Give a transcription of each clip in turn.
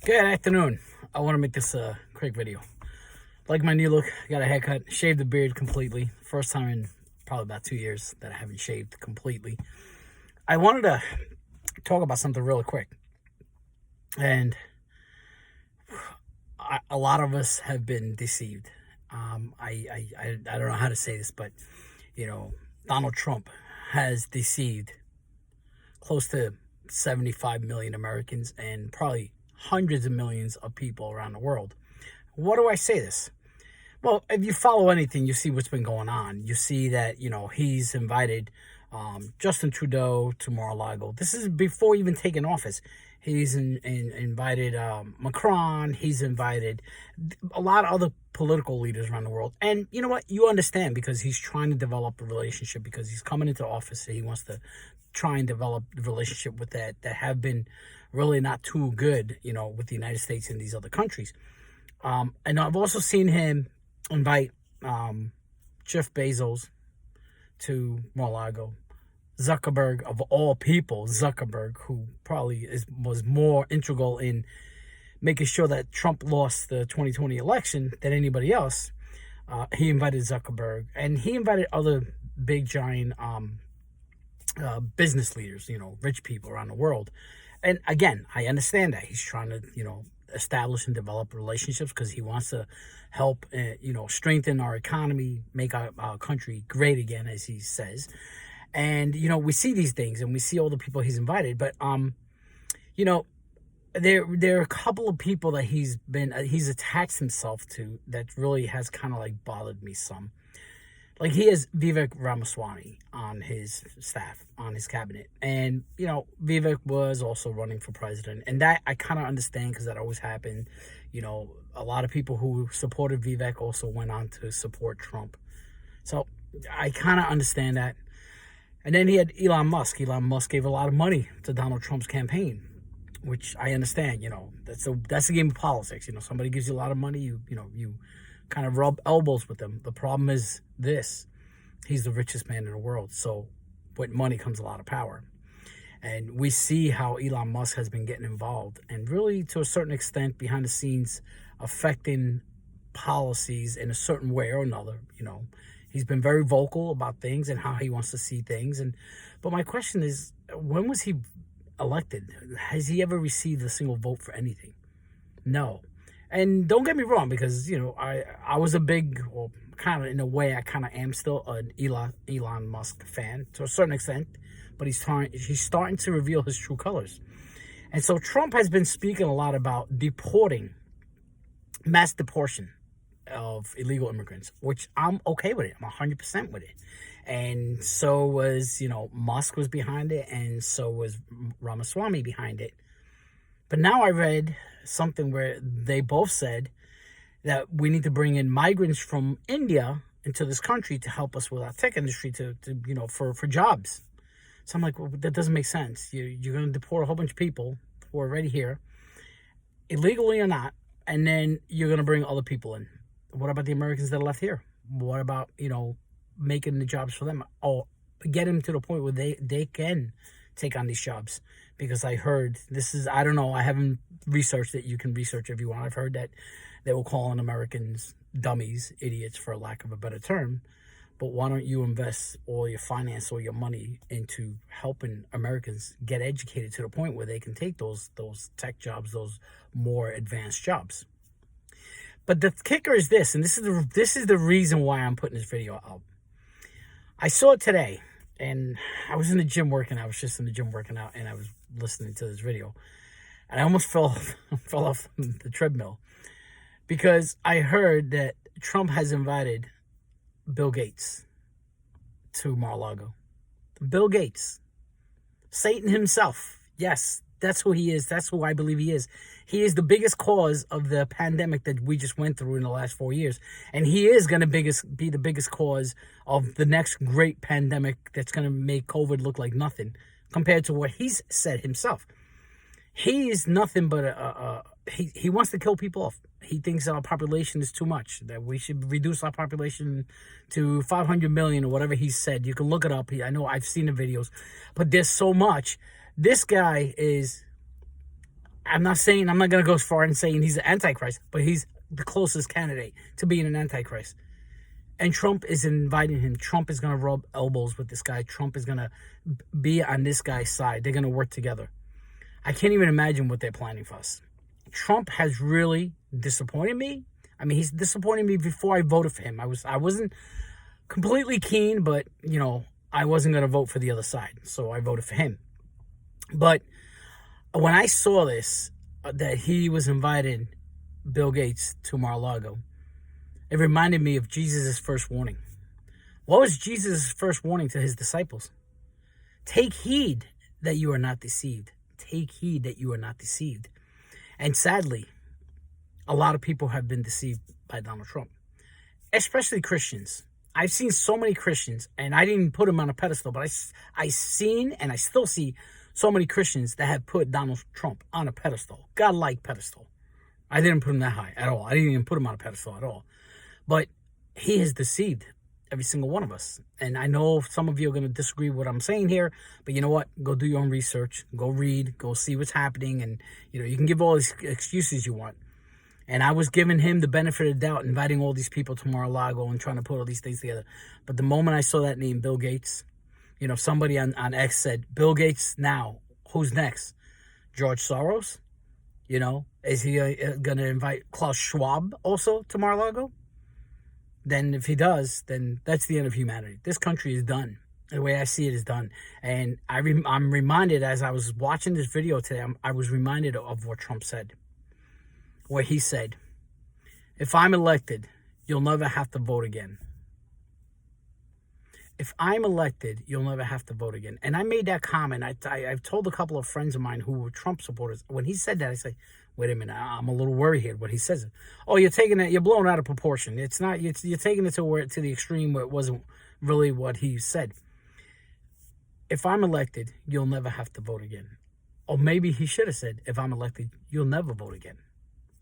Good afternoon. I want to make this a quick video. Like my new look, got a haircut, shaved the beard completely. First time in probably about 2 years that I haven't shaved completely. I wanted to talk about something really quick. And a lot of us have been deceived. I don't know how to say this, but, Donald Trump has deceived close to 75 million Americans and probably hundreds of millions of people around the world. What do I say this? Well, if you follow anything, you see what's been going on. You see that, he's invited Justin Trudeau to Mar-a-Lago. This is before even taking office. He's invited Macron. He's invited a lot of other political leaders around the world. And you know what? You understand, because he's trying to develop a relationship, because he's coming into office. He wants to try and develop the relationship with that have been really not too good, with the United States and these other countries. And I've also seen him invite Jeff Bezos to Mar-a-Lago. Zuckerberg, of all people, who probably was more integral in making sure that Trump lost the 2020 election than anybody else. He invited Zuckerberg, and he invited other big, giant business leaders, rich people around the world. And again, I understand that he's trying to, establish and develop relationships, because he wants to help, strengthen our economy, make our country great again, as he says. And, we see these things, and we see all the people he's invited. But, there are a couple of people that he's attached himself to that really has kind of like bothered me some. Like, he has Vivek Ramaswamy on his staff, on his cabinet. And, Vivek was also running for president. And that I kind of understand, because that always happened. A lot of people who supported Vivek also went on to support Trump. So I kind of understand that. And then he had Elon Musk. Elon Musk gave a lot of money to Donald Trump's campaign, which I understand. That's a game of politics. Somebody gives you a lot of money, you kind of rub elbows with them. The problem is this: he's the richest man in the world. So with money comes a lot of power. And we see how Elon Musk has been getting involved, and really, to a certain extent, behind the scenes, affecting policies in a certain way or another. He's been very vocal about things and how he wants to see things. But my question is, when was he elected? Has he ever received a single vote for anything? No. And don't get me wrong, because, I was a big, well, kind of in a way, I kind of am still an Elon Musk fan to a certain extent. But he's starting to reveal his true colors. And so Trump has been speaking a lot about mass deportation of illegal immigrants, which I'm okay with it. I'm 100% with it. And so was, Musk was behind it, and so was Ramaswamy behind it. But now I read something where they both said that we need to bring in migrants from India into this country to help us with our tech industry for jobs. So I'm like, well, that doesn't make sense. You're going to deport a whole bunch of people who are already here, illegally or not, and then you're going to bring other people in. What about the Americans that are left here? What about, making the jobs for them? Or get them to the point where they can take on these jobs. Because I heard, I don't know, I haven't researched it. You can research if you want. I've heard that they were calling Americans dummies, idiots, for lack of a better term. But why don't you invest all your finance or your money into helping Americans get educated to the point where they can take those tech jobs, those more advanced jobs? But the kicker is this, and this is the reason why I'm putting this video out. I saw it today, and I was in the gym working. I was just in the gym working out, and I was listening to this video, and I almost fell off the treadmill, because I heard that Trump has invited Bill Gates to Mar-a-Lago. Bill Gates, Satan himself. Yes, that's who he is. That's who I believe he is. He is the biggest cause of the pandemic that we just went through in the last 4 years. And he is going to be the biggest cause of the next great pandemic that's going to make COVID look like nothing compared to what he's said himself. He is nothing but he wants to kill people off. He thinks our population is too much, that we should reduce our population to 500 million or whatever he said. You can look it up. I know I've seen the videos, but there's so much. This guy is I'm not going to go as far and saying he's the Antichrist, but he's the closest candidate to being an Antichrist. And Trump is inviting him. Trump is going to rub elbows with this guy. Trump is going to be on this guy's side. They're going to work together. I can't even imagine what they're planning for us. Trump has really disappointed me. I mean, he's disappointed me before I voted for him. I wasn't completely keen, but, you know, I wasn't going to vote for the other side. So I voted for him. But when I saw this, that he was inviting Bill Gates to Mar-a-Lago, it reminded me of Jesus' first warning. What was Jesus' first warning to his disciples? Take heed that you are not deceived. Take heed that you are not deceived. And sadly, a lot of people have been deceived by Donald Trump, especially Christians. I've seen so many Christians, and I didn't put them on a pedestal, but I seen and I still see so many Christians that have put Donald Trump on a pedestal, godlike pedestal. I didn't put him that high at all. I didn't even put him on a pedestal at all. But he has deceived every single one of us. And I know some of you are going to disagree with what I'm saying here, but you know what? Go do your own research. Go read. Go see what's happening. And, you know, you can give all these excuses you want. And I was giving him the benefit of the doubt, inviting all these people to Mar-a-Lago and trying to put all these things together. But the moment I saw that name, Bill Gates, you know, somebody on X said, Bill Gates now, who's next? George Soros? You know, is he going to invite Klaus Schwab also to Mar-a-Lago? Then if he does, then that's the end of humanity. This country is done. The way I see it is done. And I'm reminded, as I was watching this video today, I was reminded of what Trump said. Where he said, if I'm elected, you'll never have to vote again. If I'm elected, you'll never have to vote again. And I made that comment. I've told a couple of friends of mine who were Trump supporters. When he said that, I said, wait a minute, I'm a little worried here when he says it. Oh, you're taking it, you're blowing out of proportion. It's not, you're taking it to the extreme where it wasn't really what he said. If I'm elected, you'll never have to vote again. Or maybe he should have said, if I'm elected, you'll never vote again.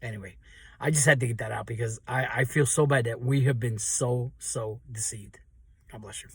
Anyway, I just had to get that out because I feel so bad that we have been so deceived. God bless you.